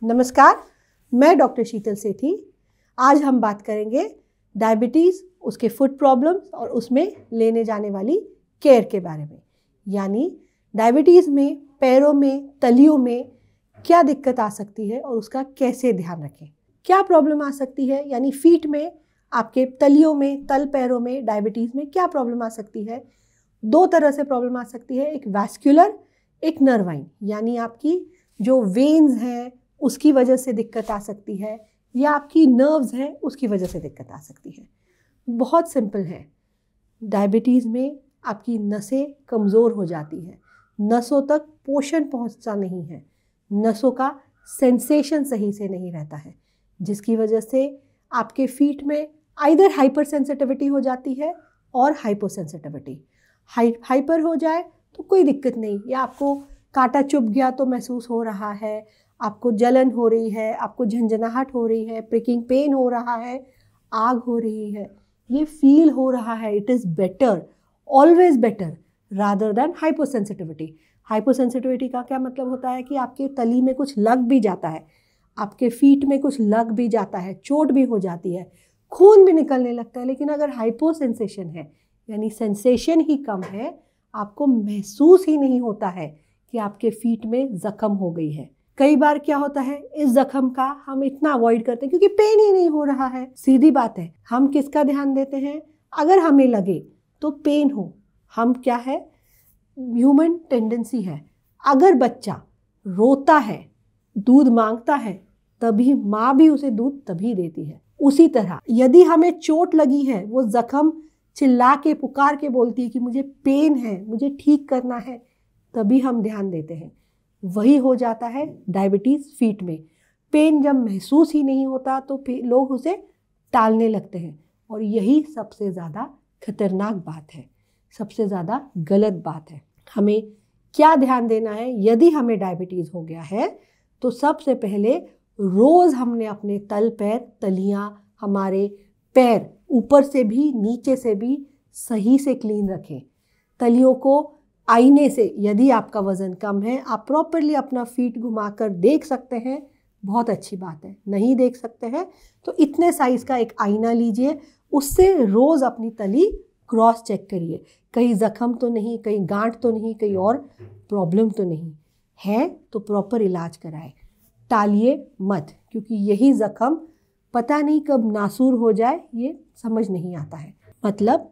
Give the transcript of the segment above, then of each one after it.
नमस्कार, मैं डॉक्टर शीतल सेठी। आज हम बात करेंगे डायबिटीज़, उसके फूड प्रॉब्लम्स और उसमें लेने जाने वाली केयर के बारे में। यानी डायबिटीज़ में पैरों में, तलियों में क्या दिक्कत आ सकती है और उसका कैसे ध्यान रखें। क्या प्रॉब्लम आ सकती है, यानी फीट में, आपके तलियों में, तल पैरों में डायबिटीज़ में क्या प्रॉब्लम आ सकती है। दो तरह से प्रॉब्लम आ सकती है, एक वैस्कुलर, एक नर्वाइन। यानी आपकी जो वेन्स हैं उसकी वजह से दिक्कत आ सकती है, या आपकी नर्व्स हैं उसकी वजह से दिक्कत आ सकती है। बहुत सिंपल है। डायबिटीज़ में आपकी नसें कमज़ोर हो जाती हैं, नसों तक पोषण पहुंचता नहीं है, नसों का सेंसेशन सही से नहीं रहता है, जिसकी वजह से आपके फीट में आइदर हाइपर सेंसिटिविटी हो जाती है और हाइपोसेंसिटिविटी। हाइपर हो जाए तो कोई दिक्कत नहीं, या आपको कांटा चुभ गया तो महसूस हो रहा है, आपको जलन हो रही है, आपको झंझनाहट हो रही है, प्रिकिंग पेन हो रहा है, आग हो रही है, ये फील हो रहा है। It is better, always better rather than hyposensitivity. Hyposensitivity का क्या मतलब होता है कि आपके तली में कुछ लग भी जाता है, आपके फीट में कुछ लग भी जाता है, चोट भी हो जाती है, खून भी निकलने लगता है। लेकिन अगर हाइपोसेंसेशन है, यानी सेंसेशन ही कम है, आपको महसूस ही नहीं होता है कि आपके फीट में ज़ख्म हो गई है। कई बार क्या होता है, इस जख्म का हम इतना अवॉइड करते हैं क्योंकि पेन ही नहीं हो रहा है। सीधी बात है, हम किसका ध्यान देते हैं? अगर हमें लगे तो पेन हो, हम क्या है, ह्यूमन टेंडेंसी है, अगर बच्चा रोता है, दूध मांगता है, तभी माँ भी उसे दूध तभी देती है। उसी तरह यदि हमें चोट लगी है, वो जख्म चिल्ला के पुकार के बोलती है कि मुझे पेन है, मुझे ठीक करना है, तभी हम ध्यान देते हैं। वही हो जाता है डायबिटीज़ फीट में। पेन जब महसूस ही नहीं होता तो लोग उसे टालने लगते हैं, और यही सबसे ज़्यादा खतरनाक बात है, सबसे ज़्यादा गलत बात है। हमें क्या ध्यान देना है? यदि हमें डायबिटीज़ हो गया है तो सबसे पहले रोज़ हमने अपने तल पैर, तलियाँ, हमारे पैर ऊपर से भी नीचे से भी सही से क्लीन रखें। तलियों को आईने से, यदि आपका वज़न कम है, आप प्रॉपरली अपना फीट घुमाकर देख सकते हैं, बहुत अच्छी बात है। नहीं देख सकते हैं तो इतने साइज़ का एक आईना लीजिए, उससे रोज़ अपनी तली क्रॉस चेक करिए, कहीं ज़ख्म तो नहीं, कहीं गांठ तो नहीं, कहीं और प्रॉब्लम तो नहीं है, तो प्रॉपर इलाज कराएं। टालिए मत, क्योंकि यही ज़ख्म पता नहीं कब नासूर हो जाए, ये समझ नहीं आता है। मतलब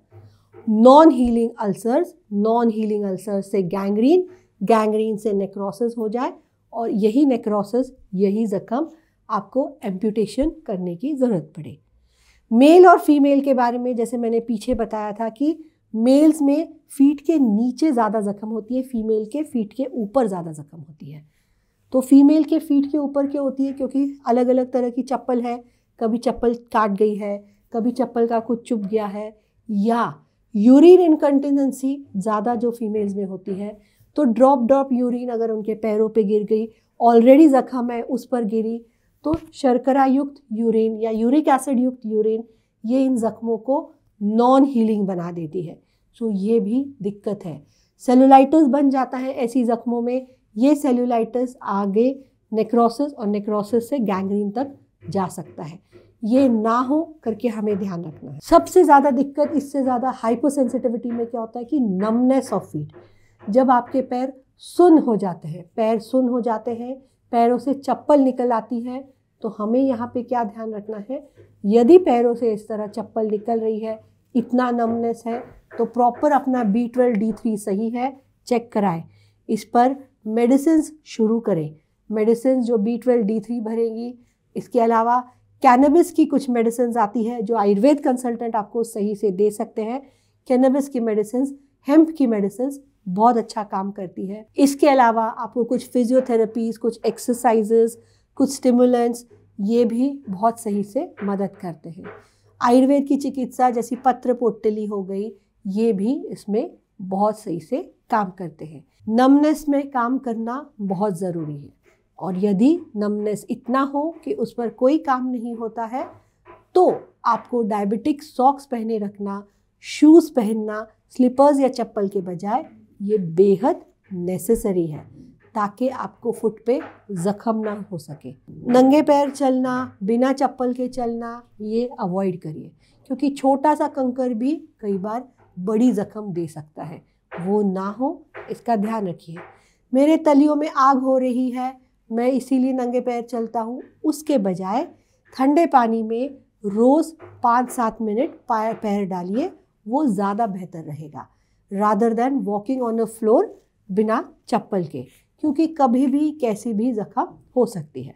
नॉन हीलिंग अल्सर्स से गैंग्रीन, गैंग्रीन से नेक्रोसिस हो जाए, और यही नेक्रोसिस, यही ज़ख्म आपको एम्पुटेशन करने की ज़रूरत पड़े। मेल और फीमेल के बारे में जैसे मैंने पीछे बताया था कि मेल्स में फीट के नीचे ज़्यादा ज़ख्म होती है, फीमेल के फीट के ऊपर ज़्यादा ज़ख्म होती है। तो फीमेल के फीट के ऊपर क्यों होती है? क्योंकि अलग अलग तरह की चप्पल है, कभी चप्पल काट गई है, कभी चप्पल का कुछ चुभ गया है, या यूरिन इनकंटिनेंसी ज़्यादा जो फीमेल्स में होती है, तो ड्रॉप यूरिन अगर उनके पैरों पे गिर गई, ऑलरेडी ज़ख्म है उस पर गिरी, तो शर्करा युक्त यूरिन या यूरिक एसिड युक्त यूरिन, ये इन ज़ख्मों को नॉन हीलिंग बना देती है। सो ये भी दिक्कत है। सेलुलाइटिस बन जाता है ऐसी ज़ख्मों में, ये सेलुलाइटिस आगे नेक्रोसिस और नेक्रोसिस से गैंग्रीन तक जा सकता है। ये ना हो करके हमें ध्यान रखना है। सबसे ज़्यादा दिक्कत इससे ज़्यादा हाइपोसेंसिटिविटी में क्या होता है कि नमनेस ऑफ फीट। जब आपके पैर सुन्न हो जाते हैं, पैर सुन्न हो जाते हैं, पैरों से चप्पल निकल आती है, तो हमें यहाँ पे क्या ध्यान रखना है? यदि पैरों से इस तरह चप्पल निकल रही है, इतना नमनेस है, तो प्रॉपर अपना B12 D3 सही है, चेक कराएं। इस पर मेडिसिन शुरू करें, मेडिसिन जो B12 D3 भरेंगी। इसके अलावा कैनबिस की कुछ मेडिसिन आती है जो आयुर्वेद कंसल्टेंट आपको सही से दे सकते हैं। कैनबिस की मेडिसिन, हेम्प की मेडिसिन बहुत अच्छा काम करती है। इसके अलावा आपको कुछ फिजियोथेरेपीज, कुछ एक्सरसाइजेस, कुछ स्टिमुलेंट्स, ये भी बहुत सही से मदद करते हैं। आयुर्वेद की चिकित्सा जैसी पत्र पोटली हो गई, ये भी इसमें बहुत सही से काम करते हैं। नमनेस में काम करना बहुत ज़रूरी है, और यदि नमनेस इतना हो कि उस पर कोई काम नहीं होता है, तो आपको डायबिटिक सॉक्स पहने रखना, शूज़ पहनना, स्लीपर्स या चप्पल के बजाय, ये बेहद नेसेसरी है, ताकि आपको फुट पे ज़ख़म ना हो सके। नंगे पैर चलना, बिना चप्पल के चलना, ये अवॉइड करिए, क्योंकि छोटा सा कंकर भी कई बार बड़ी ज़ख़म दे सकता है, वो ना हो इसका ध्यान रखिए। मेरे तलियों में आग हो रही है, मैं इसीलिए नंगे पैर चलता हूँ, उसके बजाय ठंडे पानी में रोज़ 5-7 मिनट पैर डालिए, वो ज़्यादा बेहतर रहेगा rather than walking on a floor बिना चप्पल के, क्योंकि कभी भी कैसी भी ज़ख़म हो सकती है।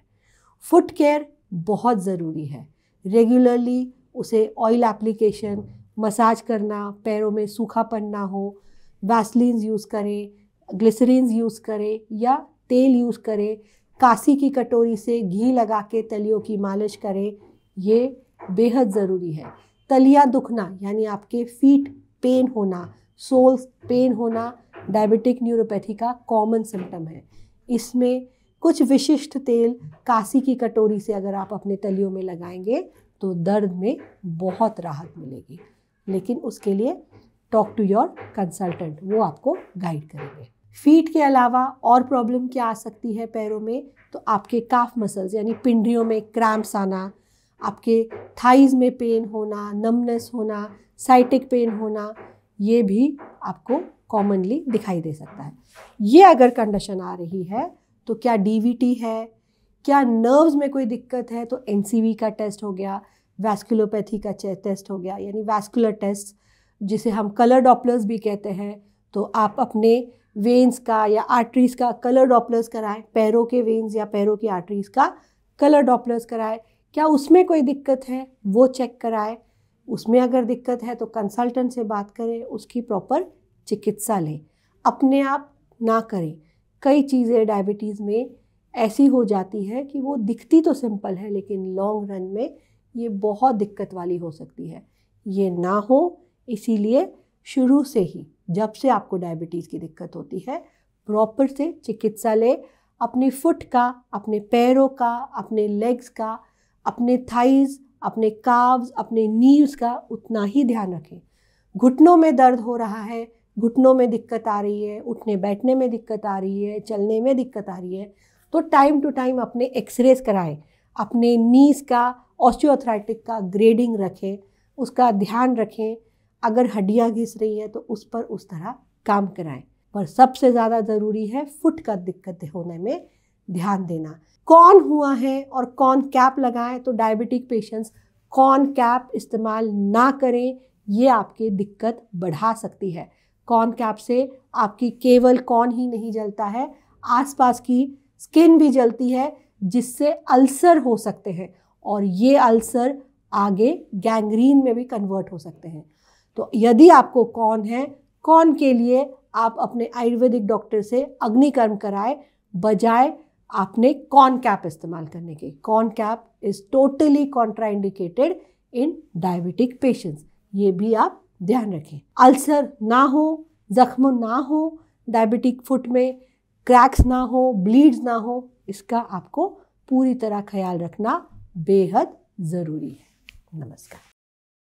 फुट केयर बहुत ज़रूरी है। रेगुलरली उसे ऑयल एप्लीकेशन, मसाज करना, पैरों में सूखापन ना हो, वैसलीन्स यूज़ करें, ग्लिसरीन्स यूज़ करें या तेल यूज़ करें, कांसी की कटोरी से घी लगा के तलियों की मालिश करें, ये बेहद ज़रूरी है। तलियाँ दुखना यानी आपके फीट पेन होना, सोल्स पेन होना डायबिटिक न्यूरोपैथी का कॉमन सिम्टम है। इसमें कुछ विशिष्ट तेल कांसी की कटोरी से अगर आप अपने तलियों में लगाएंगे तो दर्द में बहुत राहत मिलेगी, लेकिन उसके लिए टॉक टू योर कंसल्टेंट, वो आपको गाइड करेंगे। फीट के अलावा और प्रॉब्लम क्या आ सकती है पैरों में, तो आपके काफ मसल्स यानी पिंडलियों में क्रैम्प्स आना, आपके थाइज़ में पेन होना, नमनेस होना, साइटिक पेन होना, ये भी आपको कॉमनली दिखाई दे सकता है। ये अगर कंडीशन आ रही है तो क्या डीवीटी है, क्या नर्व्स में कोई दिक्कत है, तो एनसीवी का टेस्ट हो गया, वैस्कुलोपैथी का टेस्ट हो गया, यानी वैस्कुलर टेस्ट जिसे हम कलर डॉपलर्स भी कहते हैं, तो आप अपने वेन्स का या आर्टरीज़ का कलर डॉपलर्स कराएं, पैरों के वेन्स या पैरों की आर्टरीज़ का कलर डॉपलर्स कराएं। क्या उसमें कोई दिक्कत है वो चेक कराएं, उसमें अगर दिक्कत है तो कंसल्टेंट से बात करें, उसकी प्रॉपर चिकित्सा लें। अपने आप ना करें। कई चीज़ें डायबिटीज़ में ऐसी हो जाती है कि वो दिखती तो सिंपल है, लेकिन लॉन्ग रन में ये बहुत दिक्कत वाली हो सकती है। ये ना हो, इसीलिए शुरू से ही जब से आपको डायबिटीज़ की दिक्कत होती है, प्रॉपर से चिकित्सा लें। अपनी फुट का, अपने पैरों का, अपने लेग्स का, अपने थाइज़, अपने काव्स, अपने नीव्स का उतना ही ध्यान रखें। घुटनों में दर्द हो रहा है, घुटनों में दिक्कत आ रही है, उठने बैठने में दिक्कत आ रही है, चलने में दिक्कत आ रही है, तो टाइम टू टाइम अपने एक्सरेज कराएं। अपने नीज़ का, ऑस्टियोआर्थराइटिस का ग्रेडिंग रखें, उसका ध्यान रखें। अगर हड्डियाँ घिस रही है तो उस पर उस तरह काम कराएं। पर सबसे ज़्यादा ज़रूरी है फुट का दिक्कत होने में ध्यान देना। कौन हुआ है और कौन कैप लगाएं, तो डायबिटिक पेशेंट्स कौन कैप इस्तेमाल ना करें, ये आपकी दिक्कत बढ़ा सकती है। कौन कैप से आपकी केवल कौन ही नहीं जलता है, आसपास की स्किन भी जलती है, जिससे अल्सर हो सकते हैं और ये अल्सर आगे गैंग्रीन में भी कन्वर्ट हो सकते हैं। तो यदि आपको कौन है, कौन के लिए आप अपने आयुर्वेदिक डॉक्टर से अग्निकर्म कराएं, बजाय आपने कॉर्न कैप इस्तेमाल करने के। Corn cap is totally contraindicated in diabetic patients, ये भी आप ध्यान रखें। अल्सर ना हो, जख्म ना हो, डायबिटिक फुट में क्रैक्स ना हो, ब्लीड्स ना हो, इसका आपको पूरी तरह ख्याल रखना बेहद ज़रूरी है। नमस्कार।